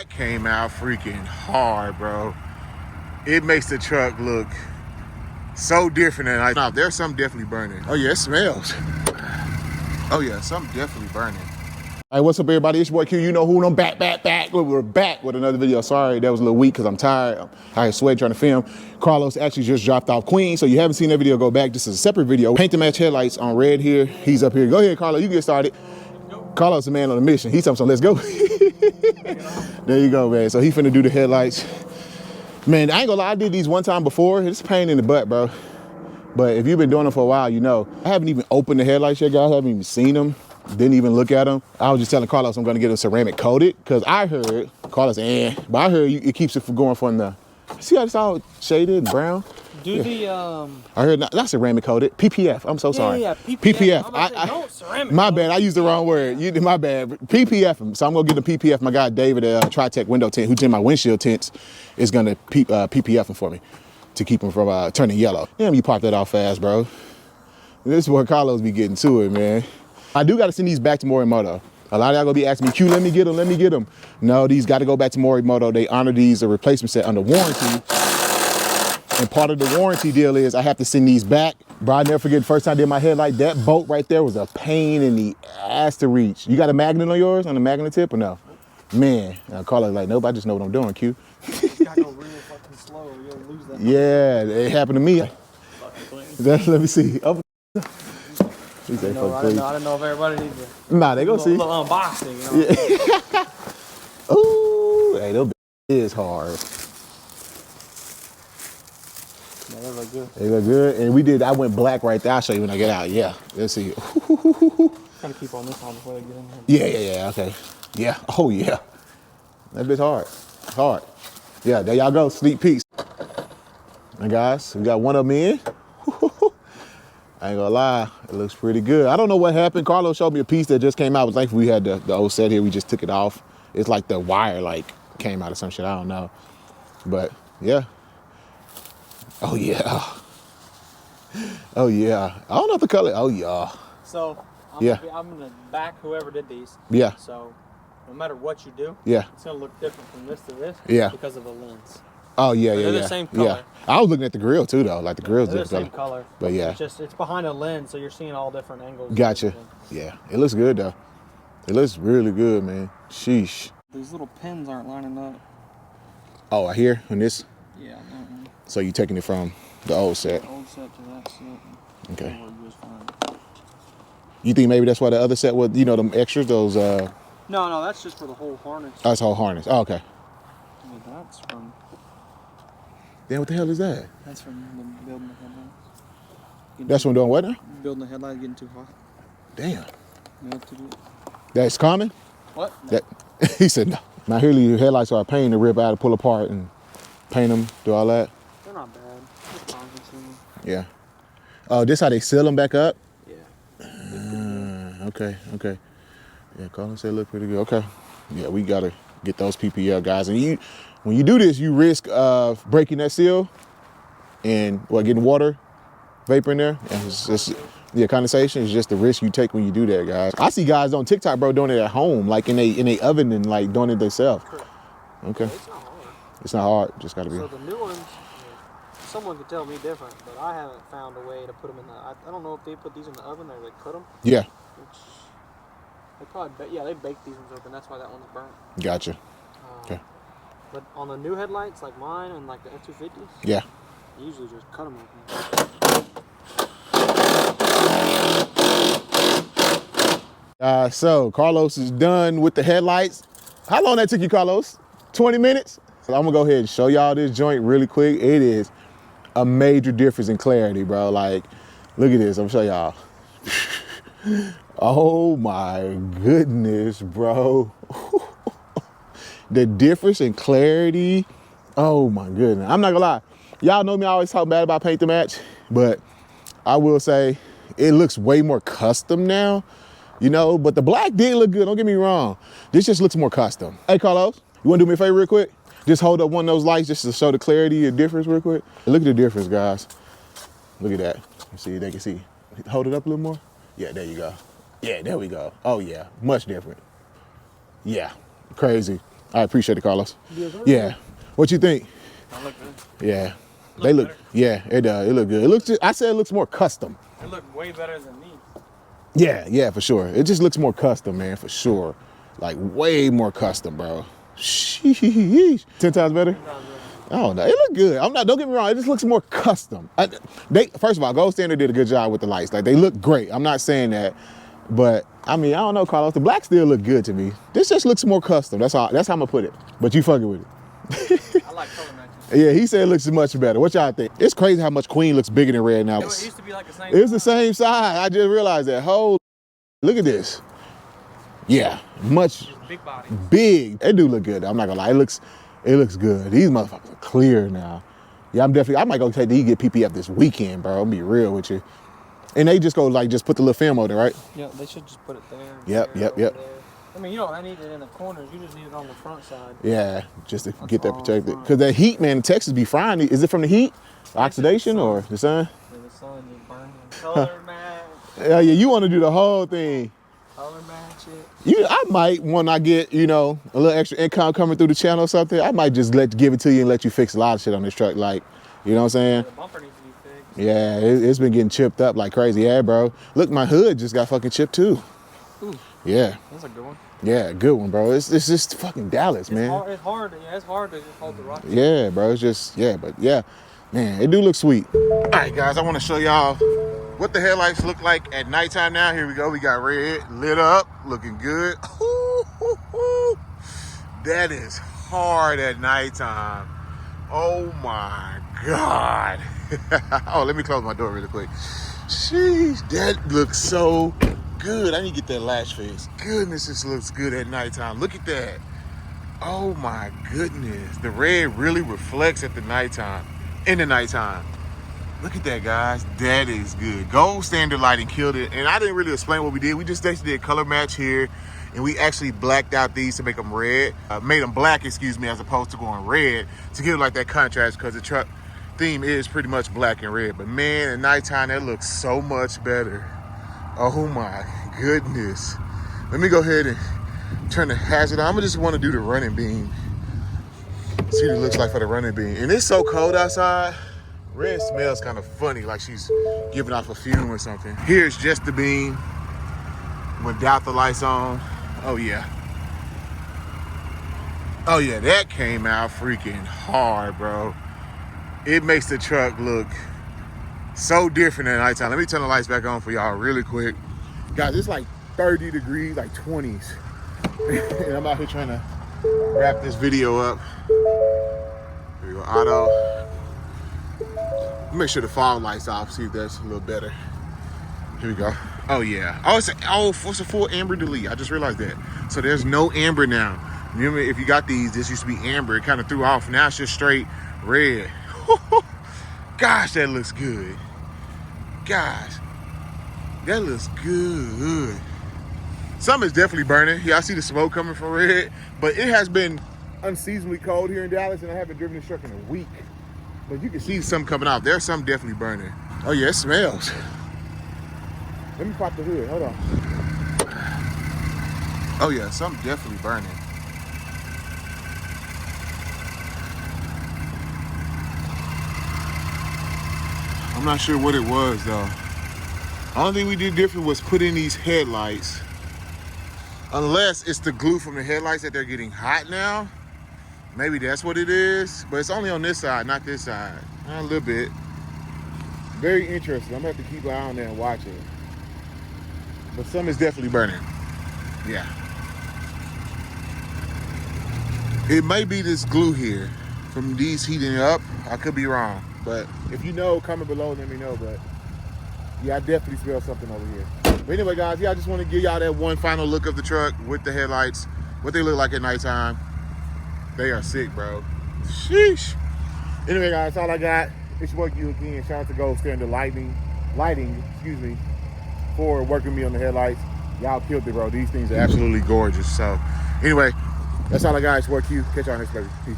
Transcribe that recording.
That came out freaking hard, bro. It makes the truck look so different. And I know there's something definitely burning. Oh yeah, it smells. Oh yeah, something definitely burning. Hey, what's up everybody? It's your boy Q. You know who, I'm back. We're back with another video. Sorry, that was a little weak because I'm tired. I had sweat trying to film. Carlos actually just dropped off Queen, so you haven't seen that video, go back. This is a separate video. Paint to match headlights on red here. He's up here. Go ahead, Carlos, you get started. Carlos, the man on a mission. He's something, so let's go. There you go, man. So he finna do the headlights. Man, I ain't gonna lie, I did these one time before. It's a pain in the butt, bro. But if you've been doing them for a while, you know. I haven't even opened the headlights yet, guys. I haven't even seen them. Didn't even look at them. I was just telling Carlos I'm gonna get them ceramic coated because I heard, Carlos, but I heard it keeps it from going from the, see how it's all shaded and brown? I heard not ceramic coated, PPF. I'm so sorry. Yeah, PPF. Don't ceramic my bad, I used the wrong word. My bad. PPF. So I'm gonna get the PPF. My guy David, Tri-Tech window tint, who did my windshield tints, is gonna PPF them for me to keep them from turning yellow. Damn, you popped that off fast, bro. This is what Carlos be getting to it, man. I do gotta send these back to Morimoto. A lot of y'all gonna be asking me, Q, let me get them. No, these gotta go back to Morimoto. They honor these a replacement set under warranty. And part of the warranty deal is I have to send these back. Bro, I never forget the first time I did my headlight, that bolt right there was a pain in the ass to reach. You got a magnet on yours, on the magnet tip or no? Man, Carlos like, nope, I just know what I'm doing, Q. You gotta go real fucking slow or you'll lose that. Yeah, it happened to me. Let me see. I didn't know if everybody needs a nah, they go see. Little unboxing, you know? Yeah. Ooh, hey, that is hard. Yeah, they look good. They look good. And I went black right there. I'll show you when I get out. Yeah, let's see. Gotta keep on this on before they get in here. Yeah, okay. Yeah, oh yeah. That bit's hard. It's hard. Yeah, there y'all go, sneak peeks. And guys, we got one of them in. I ain't gonna lie, it looks pretty good. I don't know what happened. Carlos showed me a piece that just came out. Thankfully we had the old set here, we just took it off. It's like the wire came out or some shit, I don't know. But yeah. Oh yeah. Oh yeah. I don't know the color, oh yeah. So, I'm gonna back whoever did these. Yeah. So, no matter what you do, it's gonna look different from this to this because of the lens. Oh yeah, They're the same color. Yeah. I was looking at the grill too though, like the grill's They're the different same color. But yeah. It's behind a lens, so you're seeing all different angles. Gotcha. Yeah, it looks good though. It looks really good, man. Sheesh. These little pins aren't lining up. Oh, I hear on this? Yeah. So you taking it from the old set? The old set to that set. Okay. You think maybe that's why the other set was, you know, them extras, those No, that's just for the whole harness. Oh, that's the whole harness. Oh, okay. Yeah, that's from... Damn, what the hell is that? That's from building the headlights. That's from doing what now? Building the headlights, getting too hot. Damn. To do it. That's common? What? No. He said no. Now here your headlights are a pain to rip out and pull apart and paint them, do all that. They're not bad. They're fine consuming. Yeah. Oh, this how they seal them back up? Yeah. Okay. Yeah, Colin said look pretty good. Okay. Yeah, we gotta get those PPL guys. And when you do this, you risk breaking that seal and getting water vapor in there. And it's just, condensation is just the risk you take when you do that, guys. I see guys on TikTok, bro, doing it at home, like in a oven and like doing it themselves. Okay. It's not hard. It's not hard. Just gotta be. So the new ones, someone could tell me different, but I haven't found a way to put them in the. I don't know if they put these in the oven or they cut them. Yeah. They probably, they baked these ones open. That's why that one's burnt. Gotcha. Okay. But on the new headlights, like mine and like the F250s, yeah, you usually just cut them open. So Carlos is done with the headlights. How long that took you, Carlos? 20 minutes? So I'm gonna go ahead and show y'all this joint really quick. It is a major difference in clarity, bro. Like, look at this, I'm gonna show y'all. Oh my goodness, bro. The difference in clarity, oh my goodness. I'm not gonna lie. Y'all know me, I always talk bad about paint to match, but I will say it looks way more custom now, you know, but the black did look good, don't get me wrong. This just looks more custom. Hey, Carlos, you wanna do me a favor real quick? Just hold up one of those lights just to show the clarity and difference real quick. Look at the difference, guys. Look at that. Let's see if they can see. Hold it up a little more. Yeah, there you go. Yeah, there we go. Oh yeah, much different. Yeah, crazy. I appreciate it, Carlos. Yes, sir. Yeah. What you think? I look good. Yeah. They look, better. yeah, it does. It look good. It looks, I said it looks more custom. It looked way better than me. Yeah, for sure. It just looks more custom, man, for sure. Like way more custom, bro. Sheesh. 10 times better? Oh no, it look good. Don't get me wrong, it just looks more custom. First of all, Gold Standard did a good job with the lights. Like they look great. I'm not saying that, but I mean, I don't know, Carlos. The black still look good to me. This just looks more custom. That's how I'm gonna put it. But you fucking with it. I like color matches. Yeah, he said it looks much better. What y'all think? It's crazy how much Queen looks bigger than red now. It used to be like the same. It's the same size. I just realized that. Look at this. Yeah, much Big body. big. They do look good. I'm not gonna lie. It looks good. These motherfuckers are clear now. Yeah, I might go take the get PPF this weekend, bro. I'm gonna be real with you. And they just go just put the little film on there, right? Yeah, they should just put it there. Yep. There. I mean, you don't need it in the corners. You just need it on the front side. Yeah, just to get that protected. Because that heat, man, in Texas be frying. Is it from the heat, oxidation, or the sun? Yeah, the sun is burning. Color match. Yeah, you want to do the whole thing. Color match it. I might, when I get, a little extra income coming through the channel or something, I might just give it to you and let you fix a lot of shit on this truck. Like, you know what I'm saying? The bumper needs to be fixed. Yeah, it's been getting chipped up like crazy. Yeah, bro. Look, my hood just got fucking chipped too. Ooh, Yeah. that's a good one. Yeah, good one, bro. It's just fucking Dallas, man. It's hard to just hold the rocket. Yeah, bro. It's just, man, it do look sweet. All right, guys, I want to show y'all what the headlights look like at nighttime now. Here we go. We got red, lit up, looking good. That is hard at nighttime. Oh my God. Oh, let me close my door really quick. Sheesh, that looks so good. I need to get that latch fixed. Goodness, this looks good at nighttime. Look at that. Oh my goodness. The red really reflects at the nighttime. In the nighttime. Look at that, guys. That is good. Gold Standard lighting killed it. And I didn't really explain what we did. We just actually did color match here. And we actually blacked out these to make them red. Made them black, as opposed to going red to give it like that contrast, because the truck theme is pretty much black and red. But man, at nighttime, that looks so much better. Oh my goodness. Let me go ahead and turn the hazard on. I'm just want to do the running beam. See what it looks like for the running beam. And it's so cold outside. Red smells kind of funny, like she's giving off a fume or something. Here's just the beam without the lights on. Oh yeah. Oh yeah, that came out freaking hard, bro. It makes the truck look so different at nighttime. Let me turn the lights back on for y'all really quick. Guys, it's like 30 degrees, like 20s. And I'm out here trying to wrap this video up. Here we go, auto. Make sure the fog lights off, see if that's a little better. Here we go. Oh yeah. It's a full amber delete. I just realized that. So there's no amber now. Remember, if you got these, this used to be amber. It kind of threw off. Now it's just straight red. Gosh, that looks good. Gosh, that looks good. Something's definitely burning. Yeah, I see the smoke coming from red, but it has been unseasonably cold here in Dallas, and I haven't driven this truck in a week. But you can see some coming out. There's some definitely burning. Oh yeah, it smells. Let me pop the hood, hold on. Oh yeah, some definitely burning. I'm not sure what it was though. Only thing we did different was put in these headlights. Unless it's the glue from the headlights that they're getting hot now. Maybe that's what it is. But it's only on this side, not this side. A little bit. Very interesting. I'm gonna have to keep an eye on that and watch it. But some is definitely burning. Yeah. It may be this glue here from these heating up. I could be wrong. But if you know, comment below, let me know. But yeah, I definitely smell something over here. But anyway, guys, yeah, I just want to give y'all that one final look of the truck with the headlights, what they look like at nighttime. They are sick, bro. Sheesh. Anyway, guys, that's all I got. It's your boy Q again. Shout out to Gold Standard Lighting, for working with me on the headlights. Y'all killed it, bro. These things are absolutely gorgeous. So anyway, that's all I got. It's your boy Q. Catch y'all next, baby. Peace.